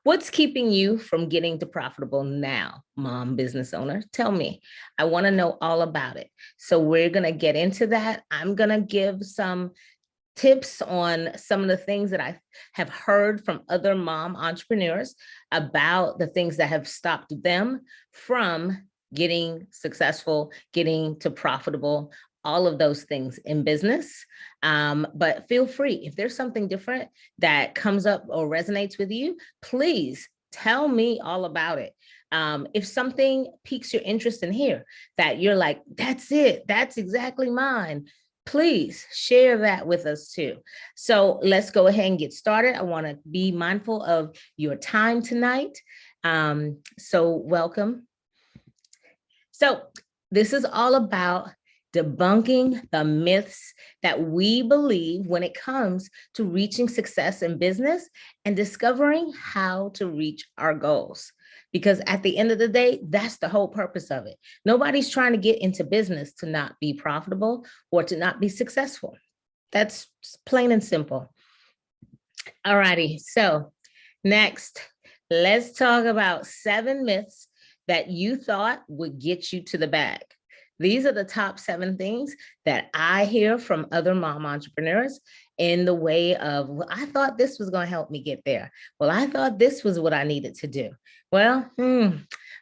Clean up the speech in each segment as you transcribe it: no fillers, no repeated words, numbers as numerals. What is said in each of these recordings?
What's keeping you from getting to profitable now, mom business owner? Tell me. I want to know all about it. So we're going to get into that. I'm going to give some tips on some of the things that I have heard from other mom entrepreneurs about the things that have stopped them from getting successful, getting to profitable, all of those things in business. But feel free, if there's something different that comes up or resonates with you, please tell me all about it. If something piques your interest in here, that you're like, that's it, that's exactly mine, please share that with us too. So let's go ahead and get started. I want to be mindful of your time tonight. So welcome. So this is all about debunking the myths that we believe when it comes to reaching success in business and discovering how to reach our goals. Because at the end of the day, that's the whole purpose of it. Nobody's trying to get into business to not be profitable or to not be successful. That's plain and simple. All righty. So next, let's talk about 7 myths that you thought would get you to the bag. These are the top 7 things that I hear from other mom entrepreneurs in the way of, well, I thought this was going to help me get there. Well, I thought this was what I needed to do. Well,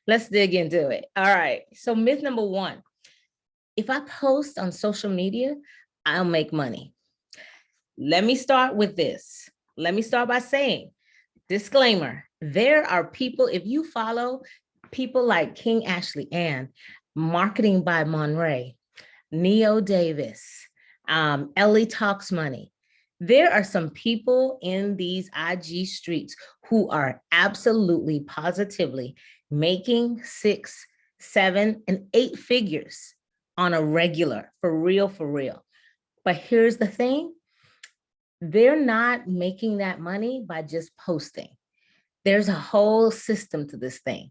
let's dig into it. All right. So myth number 1, if I post on social media, I'll make money. Let me start with this. Let me start by saying, disclaimer, there are people, if you follow people like King Ashley Ann, Marketing by Monray, Neo Davis, Ellie Talks Money. There are some people in these IG streets who are absolutely positively making 6, 7, and 8 figures on a regular, for real, for real. But here's the thing, they're not making that money by just posting. There's a whole system to this thing.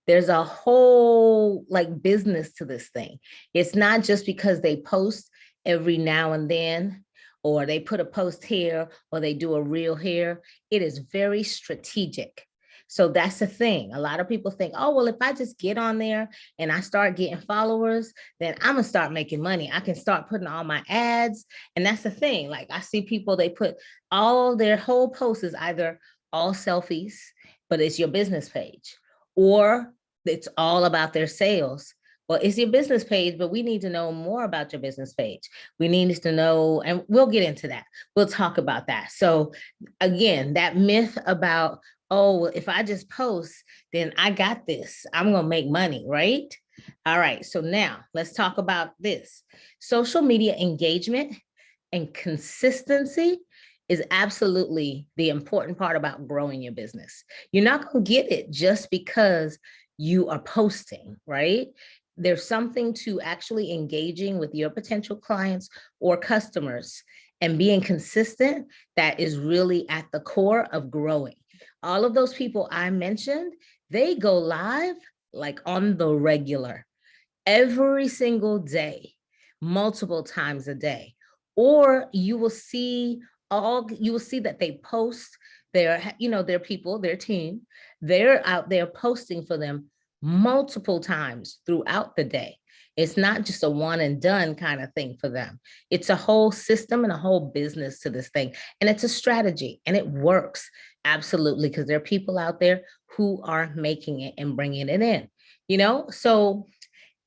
There's a whole like business to this thing. It's not just because they post every now and then, or they put a post here, or they do a reel here. It is very strategic. So that's the thing. A lot of people think, oh, well, if I just get on there and I start getting followers, then I'm gonna start making money. I can start putting all my ads. And that's the thing. Like I see people, they put all their whole posts is either all selfies, but it's your business page, or it's all about their sales. Well, it's your business page, but we need to know more about your business page. We need to know, and we'll get into that. We'll talk about that. So again, that myth about, oh, if I just post, then I got this, I'm going to make money, right? All right. So now let's talk about this. Social media engagement and consistency is absolutely the important part about growing your business. You're not going to get it just because you are posting, right? There's something to actually engaging with your potential clients or customers and being consistent that is really at the core of growing. All of those people I mentioned, they go live like on the regular, every single day, multiple times a day. Or you will see that they post their people, their team, they're out there posting for them multiple times throughout the day. It's not just a one and done kind of thing for them. It's a whole system and a whole business to this thing. And it's a strategy, and it works absolutely, because there are people out there who are making it and bringing it in, So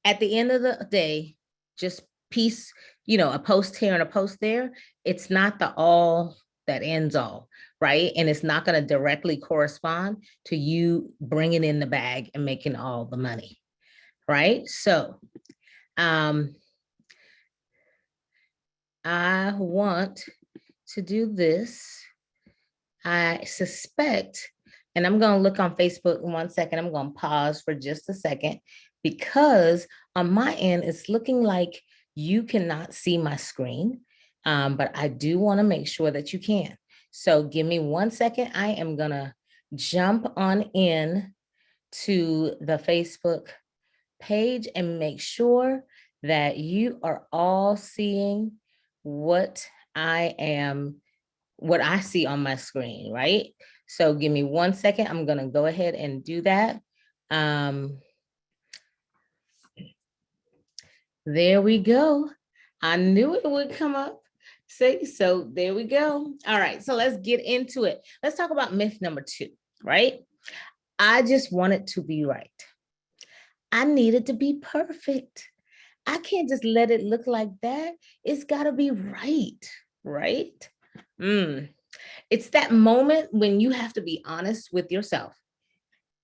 at the end of the day, just a post here and a post there, it's not the all that ends all, right? And it's not going to directly correspond to you bringing in the bag and making all the money, right? So I want to do this. I suspect, and I'm going to look on Facebook in 1 second. I'm going to pause for just a second, because on my end, it's looking like you cannot see my screen, but I do want to make sure that you can. So give me 1 second. I am going to jump on in to the Facebook page and make sure that you are all seeing what I see on my screen, right? So give me 1 second. I'm going to go ahead and do that. There we go. I knew it would come up. See, so there we go. All right, so let's get into it. Let's talk about myth number 2, right? I just want it to be right. I need it to be perfect. I can't just let it look like that. It's got to be right, right? It's that moment when you have to be honest with yourself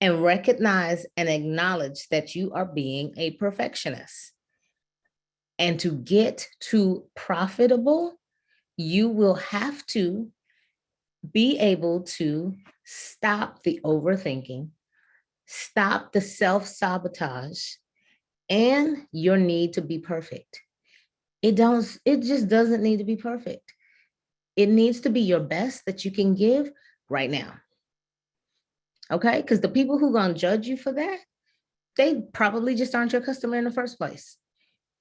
and recognize and acknowledge that you are being a perfectionist. And to get to profitable, you will have to be able to stop the overthinking, stop the self-sabotage, and your need to be perfect. It just doesn't need to be perfect. It needs to be your best that you can give right now. Okay? Because the people who are going to judge you for that, they probably just aren't your customer in the first place.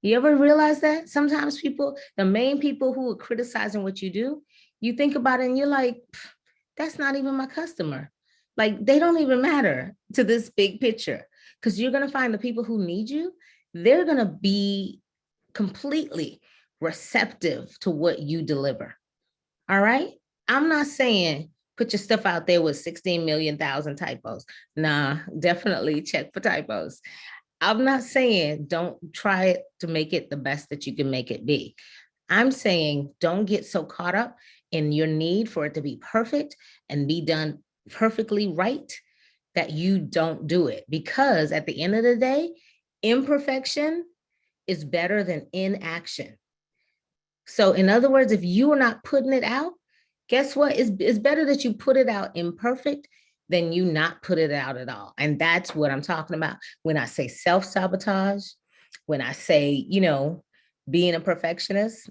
You ever realize that? Sometimes people, the main people who are criticizing what you do, you think about it and you're like, that's not even my customer. Like, they don't even matter to this big picture, because you're going to find the people who need you, they're going to be completely receptive to what you deliver. All right? I'm not saying put your stuff out there with 16 million thousand typos. Nah, definitely check for typos. I'm not saying don't try it to make it the best that you can make it be. I'm saying don't get so caught up in your need for it to be perfect and be done perfectly right that you don't do it. Because at the end of the day, imperfection is better than inaction. So in other words, if you are not putting it out, guess what? It's better that you put it out imperfect than you not put it out at all. And that's what I'm talking about when I say self-sabotage, when I say, being a perfectionist.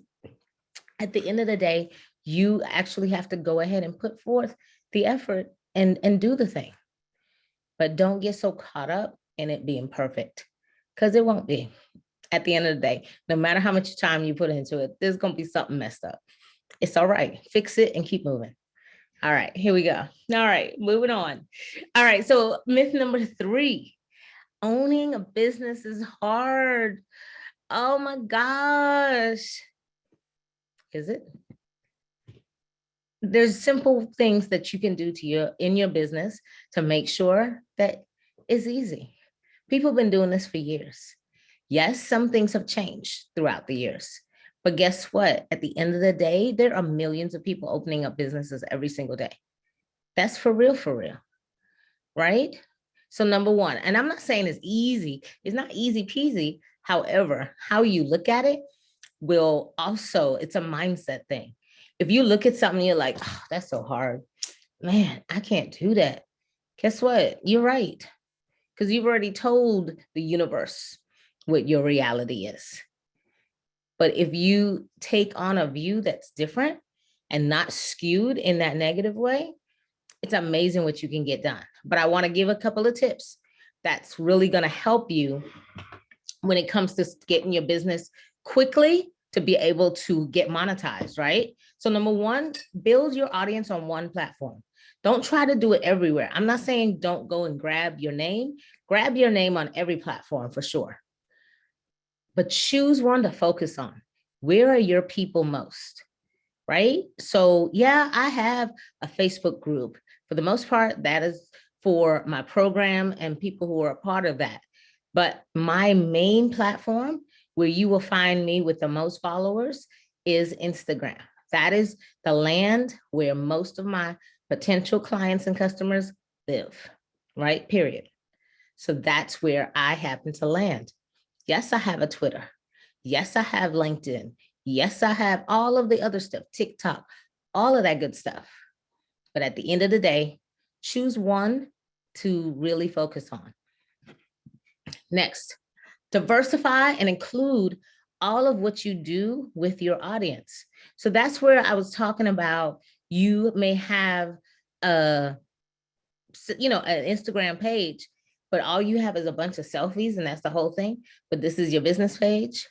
At the end of the day, you actually have to go ahead and put forth the effort and do the thing. But don't get so caught up in it being perfect, because it won't be. At the end of the day, no matter how much time you put into it, there's going to be something messed up. It's all right. Fix it and keep moving. All right, here we go. All right, moving on. All right, so myth number 3, owning a business is hard. Oh my gosh. Is it? There's simple things that you can do in your business to make sure that it's easy. People have been doing this for years. Yes, some things have changed throughout the years. But guess what? At the end of the day, there are millions of people opening up businesses every single day. That's for real, right? So number 1, and I'm not saying it's easy. It's not easy peasy. However, how you look at it will also, it's a mindset thing. If you look at something, you're like, oh, that's so hard. Man, I can't do that. Guess what? You're right. Because you've already told the universe what your reality is. But if you take on a view that's different and not skewed in that negative way, it's amazing what you can get done. But I want to give a couple of tips that's really going to help you when it comes to getting your business quickly to be able to get monetized, right? So number 1, build your audience on one platform. Don't try to do it everywhere. I'm not saying don't go and grab your name. Grab your name on every platform for sure. But choose one to focus on. Where are your people most, right? So yeah, I have a Facebook group. For the most part, that is for my program and people who are a part of that. But my main platform where you will find me with the most followers is Instagram. That is the land where most of my potential clients and customers live, right? Period. So that's where I happen to land. Yes, I have a Twitter. Yes, I have LinkedIn. Yes, I have all of the other stuff, TikTok, all of that good stuff. But at the end of the day, choose one to really focus on. Next, diversify and include all of what you do with your audience. So that's where I was talking about. You may have an Instagram page, but all you have is a bunch of selfies and that's the whole thing. But this is your business page.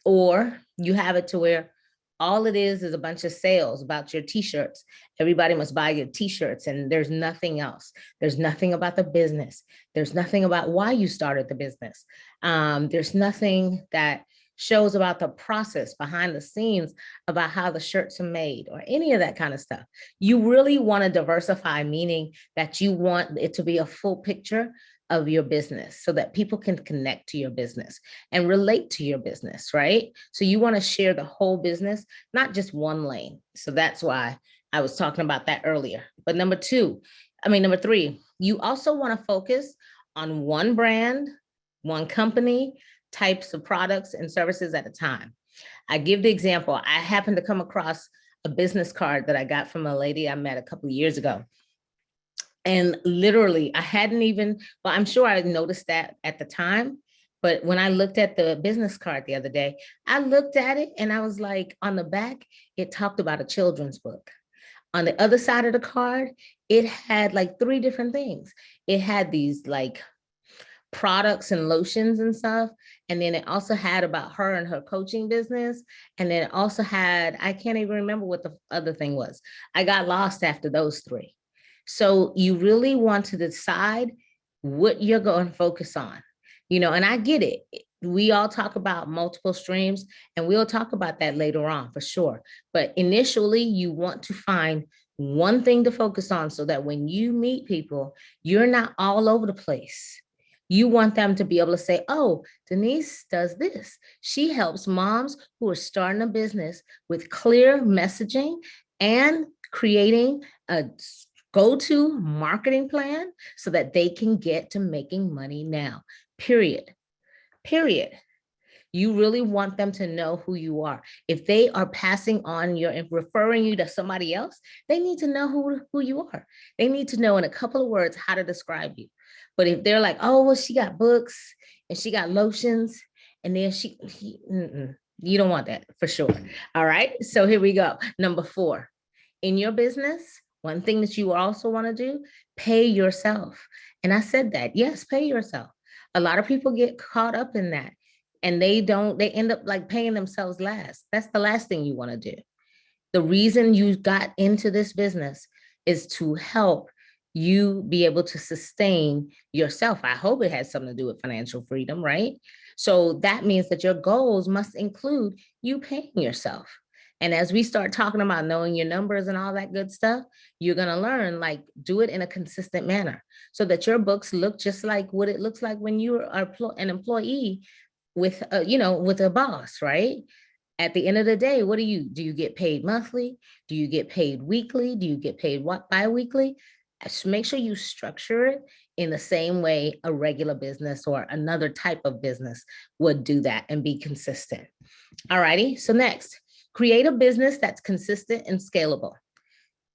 Or you have it to where All it is a bunch of sales about your t-shirts. Everybody must buy your t-shirts, and there's nothing else. There's nothing about the business. There's nothing about why you started the business. There's nothing that shows about the process behind the scenes about how the shirts are made or any of that kind of stuff. You really want to diversify, meaning that you want it to be a full picture of your business so that people can connect to your business and relate to your business, right? So you want to share the whole business, not just one lane. So that's why I was talking about that earlier. But number three, you also want to focus on one brand, one company, types of products and services at a time. I give the example. I happened to come across a business card that I got from a lady I met a couple of years ago. And literally, I hadn't even, well, I'm sure I noticed that at the time. But when I looked at the business card the other day, I looked at it and I was like, on the back, it talked about a children's book. On the other side of the card, it had like 3 different things. It had these like products and lotions and stuff. And then it also had about her and her coaching business. And then it also had, I can't even remember what the other thing was. I got lost after those 3. So you really want to decide what you're going to focus on, and I get it. We all talk about multiple streams, and we'll talk about that later on for sure. But initially, you want to find one thing to focus on so that when you meet people, you're not all over the place. You want them to be able to say, oh, Denise does this. She helps moms who are starting a business with clear messaging and creating a go-to marketing plan so that they can get to making money now, period. You really want them to know who you are. If they are passing on referring you to somebody else, they need to know who you are. They need to know in a couple of words how to describe you. But if they're like, oh, well, she got books and she got lotions, and then you don't want that for sure. All right, so here we go. Number 4, in your business, one thing that you also want to do, pay yourself. And I said that, yes, pay yourself. A lot of people get caught up in that, and they end up like paying themselves last. That's the last thing you want to do. The reason you got into this business is to help you be able to sustain yourself. I hope it has something to do with financial freedom, right? So that means that your goals must include you paying yourself. And as we start talking about knowing your numbers and all that good stuff, you're going to learn, like, do it in a consistent manner so that your books look just like what it looks like when you are an employee with a boss, right? At the end of the day, what do you get paid monthly? Do you get paid weekly? Do you get paid bi-weekly? Make sure you structure it in the same way a regular business or another type of business would do that, and be consistent. All righty. So next, create a business that's consistent and scalable.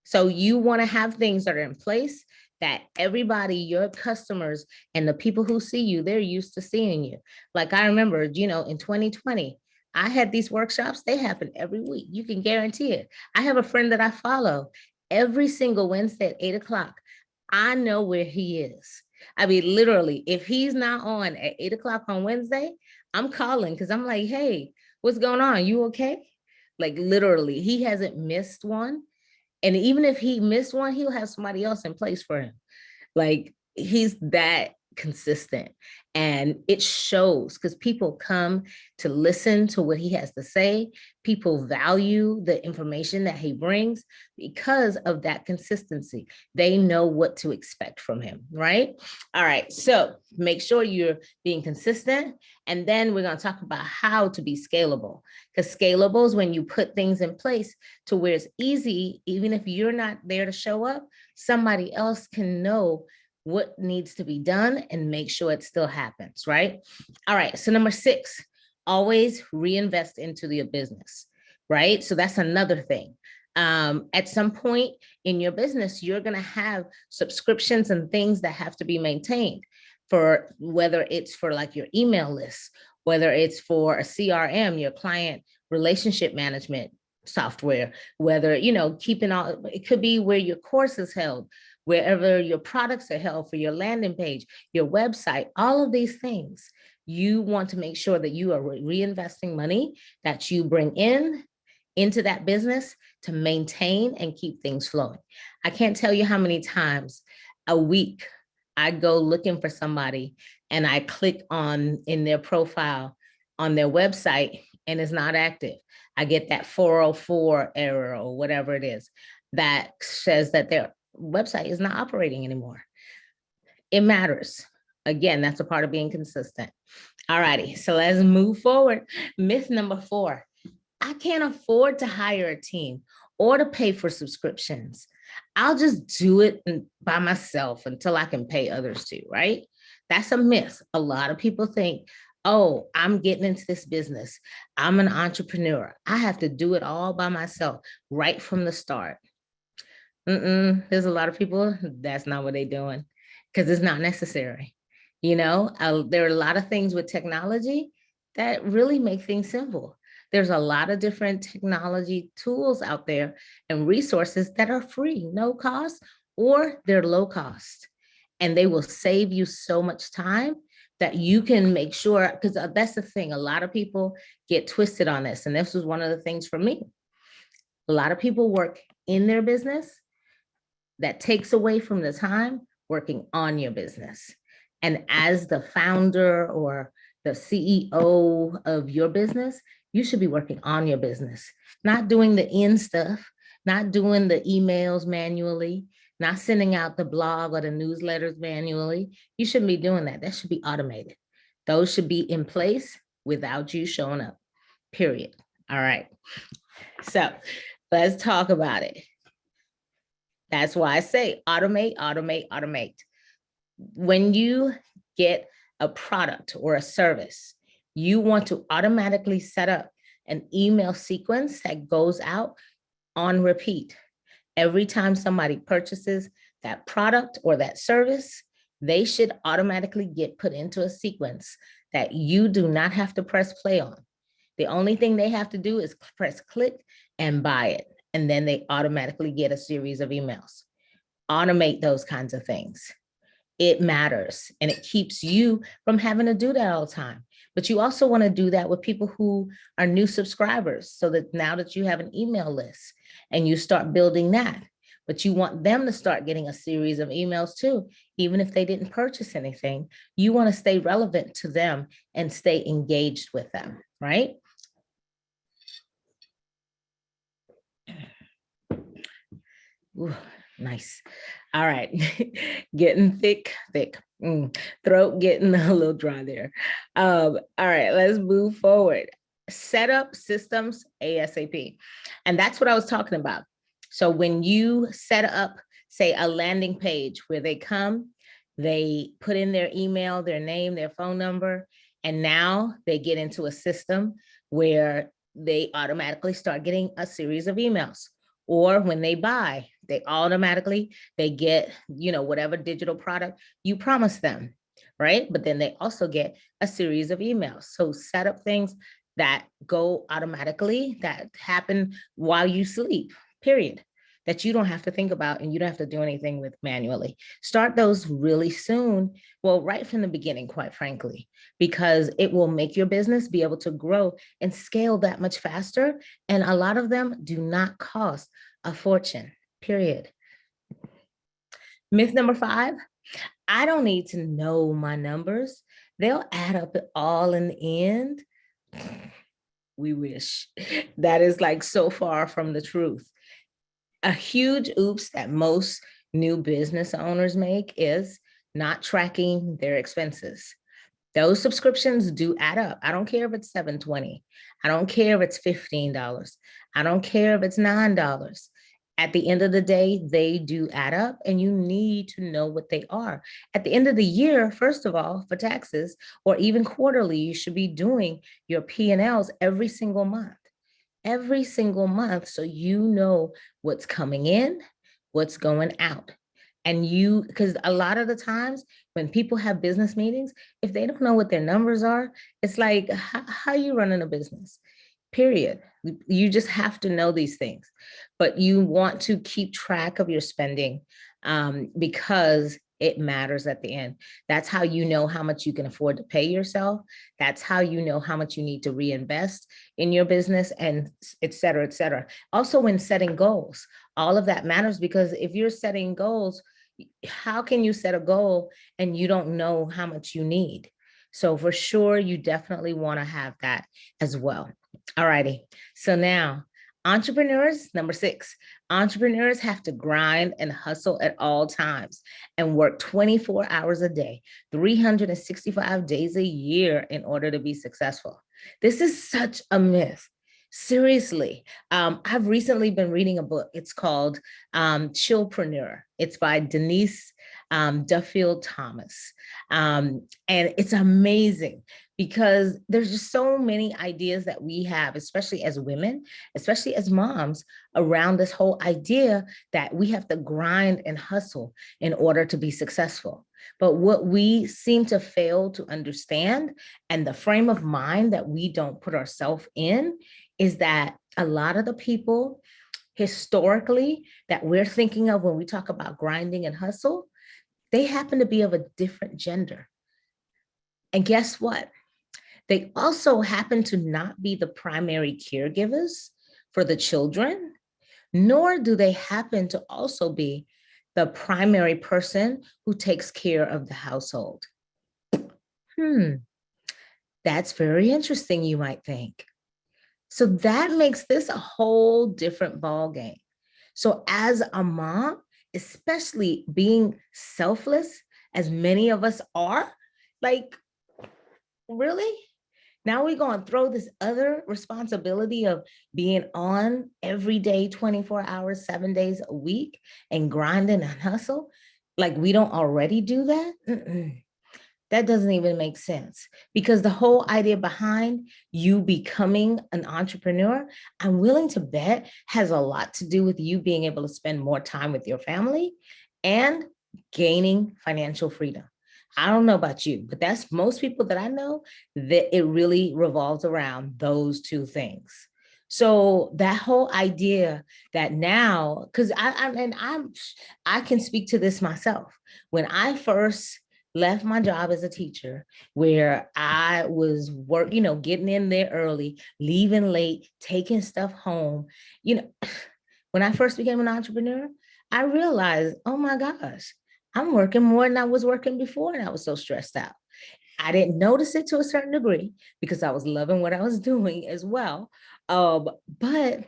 So you want to have things that are in place that everybody, your customers and the people who see you, they're used to seeing you. Like I remember, in 2020, I had these workshops. They happen every week. You can guarantee it. I have a friend that I follow every single Wednesday at 8:00. I know where he is. I mean, literally, if he's not on at 8:00 on Wednesday, I'm calling because I'm like, hey, what's going on? You okay? Like literally, he hasn't missed one. And even if he missed one, he'll have somebody else in place for him. Like, he's that consistent, and it shows because people come to listen to what he has to say. People value the information that he brings because of that consistency. They know what to expect from him, right? All right, so make sure you're being consistent, and then we're going to talk about how to be scalable, because scalable is when you put things in place to where it's easy. Even if you're not there to show up, somebody else can know what needs to be done and make sure it still happens, right? All right, so number 6, always reinvest into your business, right? So that's another thing. At some point in your business, you're gonna have subscriptions and things that have to be maintained, for whether it's for like your email list, whether it's for a CRM, your client relationship management software, whether, keeping all, it could be where your course is held, wherever your products are held, for your landing page, your website, all of these things. You want to make sure that you are reinvesting money that you bring in into that business to maintain and keep things flowing. I can't tell you how many times a week I go looking for somebody and I click on in their profile on their website and it's not active. I get that 404 error or whatever it is that says that their website is not operating anymore. It matters. Again, that's a part of being consistent. All righty, so let's move forward. Myth number 4, I can't afford to hire a team or to pay for subscriptions. I'll just do it by myself until I can pay others too, right? That's a myth. A lot of people think, oh, I'm getting into this business. I'm an entrepreneur. I have to do it all by myself right from the start. There's a lot of people, that's not what they're doing because it's not necessary. You know, there are a lot of things with technology that really make things simple. There's a lot of different technology tools out there and resources that are free, no cost, or they're low cost. And they will save you so much time that you can make sure, because that's the thing, a lot of people get twisted on this. And this was one of the things for me. A lot of people work in their business that takes away from the time working on your business. And as the founder or the CEO of your business, you should be working on your business, not doing the in stuff, not doing the emails manually, not sending out the blog or the newsletters manually. You shouldn't be doing that. That should be automated. Those should be in place without you showing up, period. All right. So let's talk about it. That's why I say automate, automate, automate. When you get a product or a service, you want to automatically set up an email sequence that goes out on repeat. Every time somebody purchases that product or that service, they should automatically get put into a sequence that you do not have to press play on. The only thing they have to do is press click and buy it. And then they automatically get a series of emails. Automate those kinds of things. It matters and it keeps you from having to do that all the time. But you also want to do that with people who are new subscribers so that now that you have an email list and you start building that, but you want them to start getting a series of emails too, even if they didn't purchase anything. You want to stay relevant to them and stay engaged with them, right? Ooh, nice. All right. Getting thick. Throat getting a little dry there. All right, let's move forward. Set up systems ASAP. And that's what I was talking about. So when you set up, say, a landing page where they come, they put in their email, their name, their phone number, and now they get into a system where they automatically start getting a series of emails. Or when they buy, they automatically, they get, whatever digital product you promised them, right? But then they also get a series of emails. So set up things that go automatically, that happen while you sleep, period, that you don't have to think about and you don't have to do anything with manually. Start those really soon. Well, right from the beginning, quite frankly, because it will make your business be able to grow and scale that much faster. And a lot of them do not cost a fortune, period. Myth number 5, I don't need to know my numbers. They'll add up all in the end. We wish. That is like so far from the truth. A huge oops that most new business owners make is not tracking their expenses. Those subscriptions do add up. I don't care if it's $7.20. I don't care if it's $15. I don't care if it's $9. At the end of the day, they do add up and you need to know what they are. At the end of the year, first of all, for taxes or even quarterly, you should be doing your P&Ls every single month. So you know what's coming in, what's going out. And because a lot of the times when people have business meetings, if they don't know what their numbers are, it's like, how are you running a business? Period. You just have to know these things, but you want to keep track of your spending because It matters at the end. That's how you know how much you can afford to pay yourself. That's how you know how much you need to reinvest in your business, and et cetera, et cetera. Also, when setting goals, all of that matters, because if you're setting goals, how can you set a goal and you don't know how much you need? So for sure, you definitely want to have that as well. All righty. So now, entrepreneurs, number 6, entrepreneurs have to grind and hustle at all times and work 24 hours a day, 365 days a year in order to be successful. This is such a myth. Seriously, I've recently been reading a book. It's called Chillpreneur. It's by Denise Duffield Thomas. And it's amazing because there's just so many ideas that we have, especially as women, especially as moms, around this whole idea that we have to grind and hustle in order to be successful. But what we seem to fail to understand, and the frame of mind that we don't put ourselves in, is that a lot of the people historically that we're thinking of when we talk about grinding and hustle, they happen to be of a different gender. And guess what? They also happen to not be the primary caregivers for the children, nor do they happen to also be the primary person who takes care of the household. That's very interesting, you might think. So that makes this a whole different ballgame. So as a mom, especially being selfless, as many of us are, like, really? Now we're going to throw this other responsibility of being on every day, 24 hours, 7 days a week, and grinding and hustle? Like we don't already do that? That doesn't even make sense, because the whole idea behind you becoming an entrepreneur, I'm willing to bet, has a lot to do with you being able to spend more time with your family and gaining financial freedom. I don't know about you, but that's most people that I know, that it really revolves around those two things. So that whole idea that now, because I can speak to this myself. When I first left my job as a teacher, where I was getting in there early, leaving late, taking stuff home, when I first became an entrepreneur, I realized, oh my gosh, I'm working more than I was working before, and I was so stressed out. I didn't notice it to a certain degree because I was loving what I was doing as well. But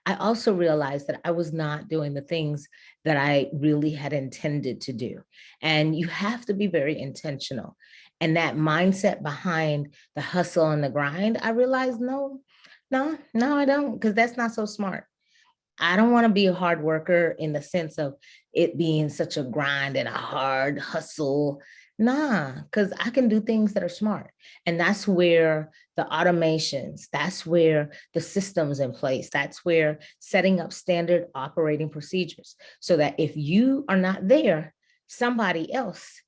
I also realized that I was not doing the things that I really had intended to do. And you have to be very intentional. And that mindset behind the hustle and the grind, I realized, no, I don't, because that's not so smart. I don't want to be a hard worker in the sense of it being such a grind and a hard hustle. Nah, because I can do things that are smart. And that's where the automations, that's where the systems in place, that's where setting up standard operating procedures, so that if you are not there, somebody else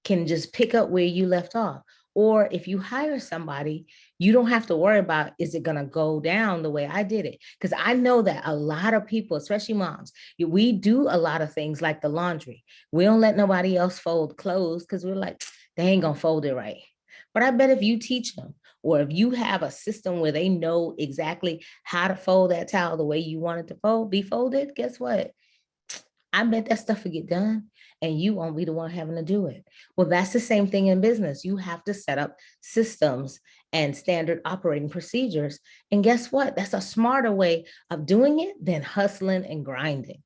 can just pick up where you left off. Or if you hire somebody, you don't have to worry about, is it going to go down the way I did it? Because I know that a lot of people, especially moms, we do a lot of things like the laundry. We don't let nobody else fold clothes because we're like, they ain't going to fold it right. But I bet if you teach them, or if you have a system where they know exactly how to fold that towel the way you want it to be folded, guess what? I bet that stuff will get done and you won't be the one having to do it. Well, that's the same thing in business. You have to set up systems and standard operating procedures. And guess what? That's a smarter way of doing it than hustling and grinding.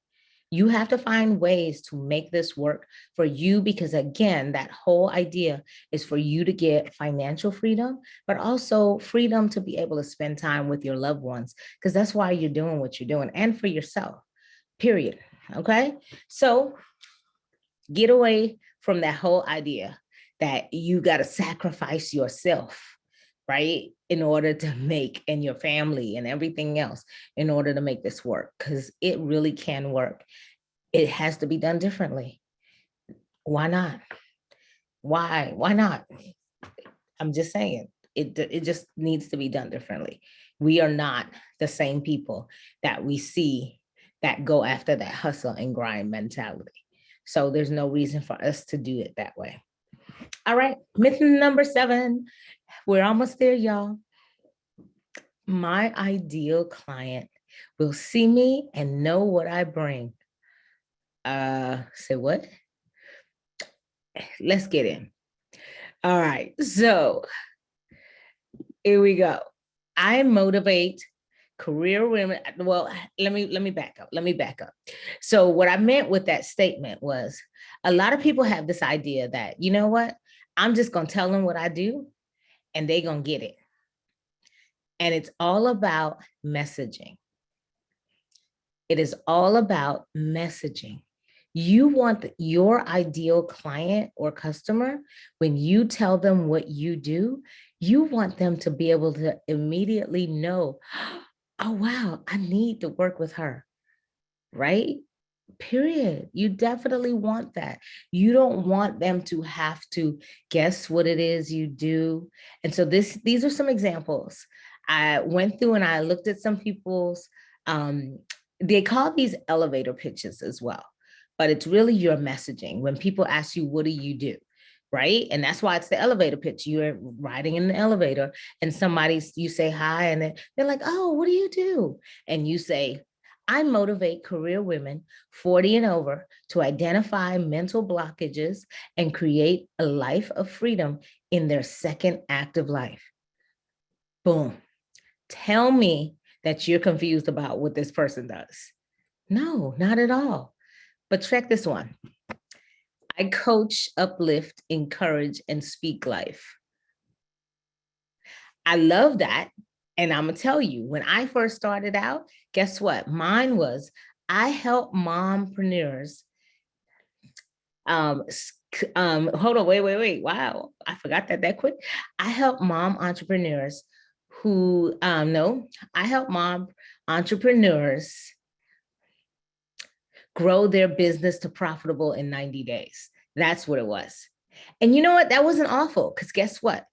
You have to find ways to make this work for you, because again, that whole idea is for you to get financial freedom, but also freedom to be able to spend time with your loved ones, because that's why you're doing what you're doing, and for yourself, period. Okay. So get away from that whole idea that you got to sacrifice yourself, right, in order to make, and your family and everything else, in order to make this work, because it really can work. It has to be done differently. Why not? Why not? I'm just saying, it just needs to be done differently. We are not the same people that we see that go after that hustle and grind mentality. So there's no reason for us to do it that way. All right, myth number 7. We're almost there, y'all. My ideal client will see me and know what I bring. Say what? Let's get in. All right, so here we go. I motivate career women. Well, let me back up. So what I meant with that statement was a lot of people have this idea that, you know what, I'm just going to tell them what I do and they're going to get it. And it's all about messaging. It is all about messaging. You want your ideal client or customer, when you tell them what you do, you want them to be able to immediately know, oh, wow, I need to work with her, right? Period. You definitely want that. You don't want them to have to guess what it is you do. And so these are some examples. I went through and I looked at some people's, they call these elevator pitches as well, but it's really your messaging. When people ask you, what do you do? Right. And that's why it's the elevator pitch. You're riding in the elevator and you say hi and they're like, oh, what do you do? And you say, I motivate career women 40 and over to identify mental blockages and create a life of freedom in their second active life. Boom. Tell me that you're confused about what this person does. No, not at all. But check this one. I coach, uplift, encourage, and speak life. I love that. And I'm going to tell you, when I first started out, guess what? Mine was, I help mompreneurs. Hold on, wait. Wow, I forgot that quick. I help mom entrepreneurs I help mom entrepreneurs grow their business to profitable in 90 days. That's what it was. And you know what? That wasn't awful, because guess what?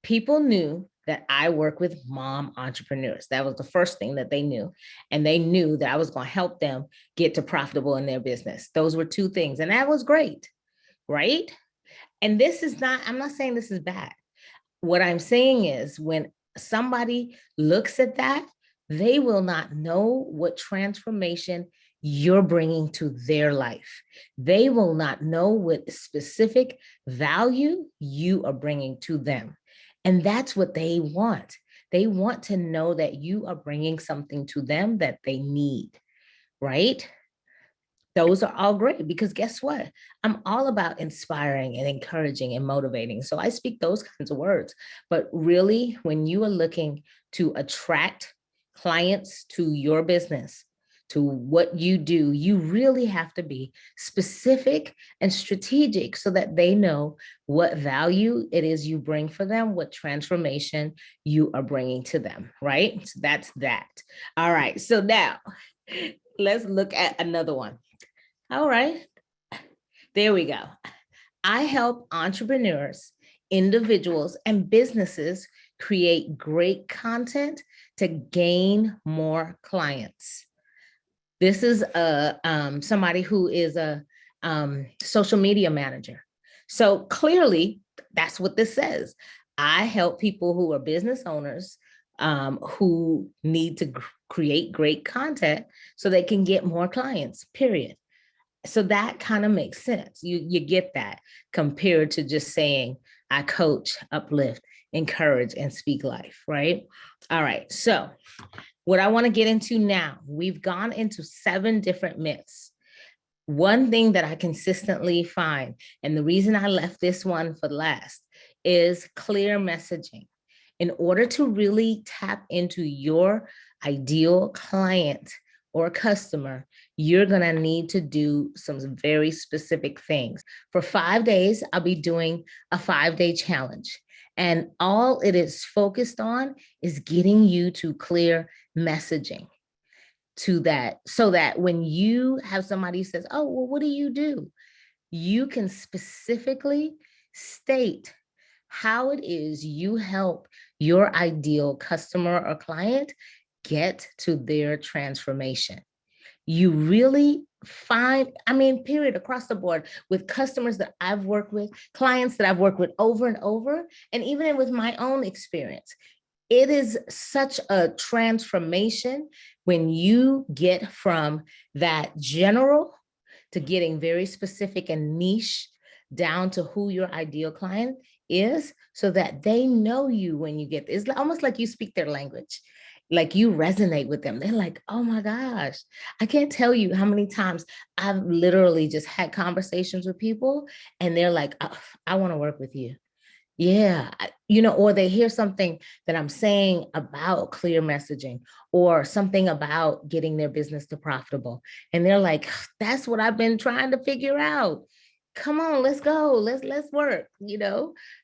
People knew that I work with mom entrepreneurs. That was the first thing that they knew. And they knew that I was going to help them get to profitable in their business. Those were 2 things. And that was great, right? And I'm not saying this is bad. What I'm saying is, when somebody looks at that, they will not know what transformation you're bringing to their life. They will not know what specific value you are bringing to them. And that's what they want. They want to know that you are bringing something to them that they need, right? Those are all great, because guess what? I'm all about inspiring and encouraging and motivating. So I speak those kinds of words. But really, when you are looking to attract clients to your business, to what you do, you really have to be specific and strategic so that they know what value it is you bring for them, what transformation you are bringing to them, right? So that's that. All right. So now let's look at another one. All right, there we go. I help entrepreneurs, individuals, and businesses create great content to gain more clients. This is somebody who is a social media manager. So clearly, that's what this says. I help people who are business owners who need to create great content so they can get more clients, period. So that kind of makes sense. You get that, compared to just saying, I coach, uplift, encourage, and speak life, right? All right. So what I want to get into now, we've gone into 7 different myths. One thing that I consistently find, and the reason I left this one for last, is clear messaging. In order to really tap into your ideal client or customer, you're going to need to do some very specific things. For 5 days, I'll be doing a 5-day challenge. And all it is focused on is getting you to clear messaging to that, so that when you have somebody who says, oh, well, what do? You can specifically state how it is you help your ideal customer or client get to their transformation. You really period, across the board, with customers that I've worked with, clients that I've worked with over and over, and even with my own experience. It is such a transformation when you get from that general to getting very specific and niche down to who your ideal client is, so that they know you when you get, it's almost like you speak their language, like you resonate with them. They're like, oh my gosh, I can't tell you how many times I've literally just had conversations with people and they're like, oh, I want to work with you. Yeah, or they hear something that I'm saying about clear messaging or something about getting their business to profitable. And they're like, that's what I've been trying to figure out. Come on, let's go. Let's work.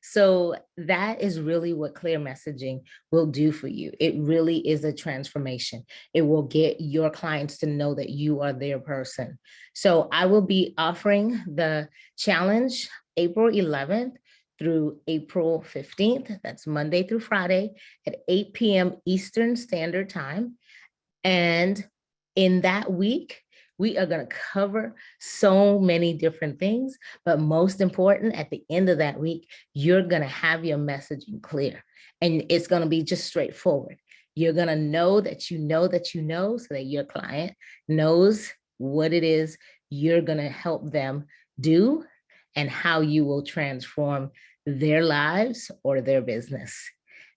So that is really what clear messaging will do for you. It really is a transformation. It will get your clients to know that you are their person. So I will be offering the challenge April 11th through April 15th. That's Monday through Friday at 8 p.m. Eastern Standard Time. And in that week, we are going to cover so many different things. But most important, at the end of that week, you're going to have your messaging clear. And it's going to be just straightforward. You're going to know that you know that you know, so that your client knows what it is you're going to help them do and how you will transform their lives or their business.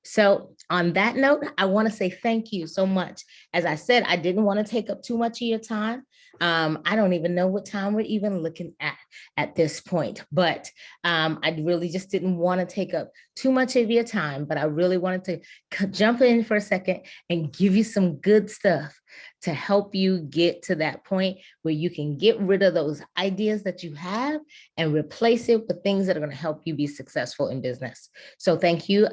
So on that note, I want to say thank you so much. As I said, I didn't want to take up too much of your time. I don't even know what time we're even looking at this point, but I really just didn't want to take up too much of your time, but I really wanted to jump in for a second and give you some good stuff to help you get to that point where you can get rid of those ideas that you have and replace it with things that are going to help you be successful in business. So thank you.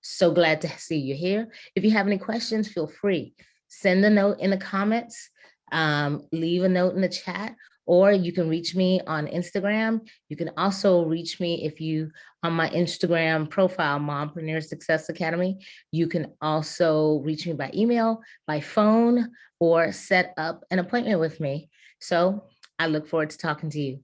So glad to see you here. If you have any questions, feel free. Send a note in the comments, leave a note in the chat, or you can reach me on Instagram. You can also reach me on my Instagram profile, Mompreneur Success Academy. You can also reach me by email, by phone, or set up an appointment with me. So I look forward to talking to you.